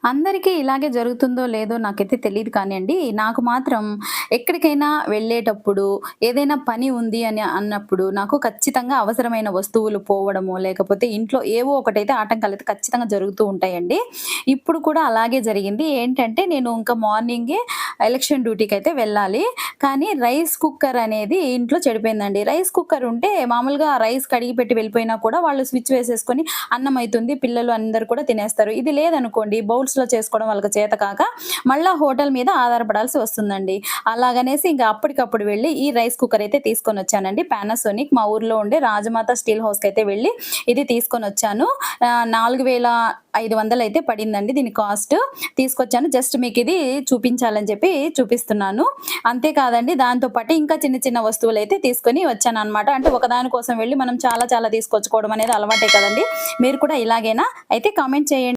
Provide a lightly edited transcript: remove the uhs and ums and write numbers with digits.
అందరికీ ఇలాగే జరుగుతుందో లేదో నాకైతే తెలీదు కానియండి. నాకు మాత్రం ఎక్కడికైనా వెళ్ళేటప్పుడు ఏదైనా పని ఉంది అని అన్నప్పుడు నాకు ఖచ్చితంగా అవసరమైన వస్తువులు పోవడమో, లేకపోతే ఇంట్లో ఏవో ఒకటైతే ఆటంకాలైతే ఖచ్చితంగా జరుగుతూ ఉంటాయండి. ఇప్పుడు కూడా అలాగే జరిగింది. ఏంటంటే నేను ఇంకా మార్నింగే ఎలక్షన్ డ్యూటీకైతే వెళ్ళాలి. కానీ రైస్ కుక్కర్ అనేది ఇంట్లో చెడిపోయిందండి. రైస్ కుక్కర్ ఉంటే మామూలుగా రైస్ కడిగి పెట్టి వెళ్ళిపోయినా కూడా వాళ్ళు స్విచ్ వేసేసుకొని అన్నం అయితుంది. పిల్లలు అందరూ కూడా తినేస్తారు. ఇది లేదనుకోండి బౌల్స్‌లో చేసుకోవడం వాళ్ళకి చేత కాక మళ్ళా హోటల్ మీద ఆధారపడాల్సి వస్తుందండి. అలాగనేసి ఇంక అప్పటికప్పుడు వెళ్ళి ఈ రైస్ కుక్కర్ అయితే తీసుకొనొచ్చానండి. పానాసోనిక్ మా ఊర్లో ఉండే రాజమాత స్టీల్ హౌస్‌కైతే వెళ్ళి ఇది తీసుకొనొచ్చాను. 4500 అయితే పడిందండి దీని కాస్ట్. తీసుకొచ్చాను. జస్ట్ మీకిది చూపించాలని చెప్పి చూపిస్తున్నాను. అంతే కాదండి దాంతో పాటు ఇంకా చిన్న చిన్న వస్తువులైతే తీసుకొని వచ్చాననమాట. అంటే ఒకదాని కోసం వెళ్లి మనం చాలా చాలా తీసుకొచ్చుకోవడం అనేది అలవాటే కదండీ! మీరు కూడా ఇలాగేనా? అయితే కామెంట్ చేయండి.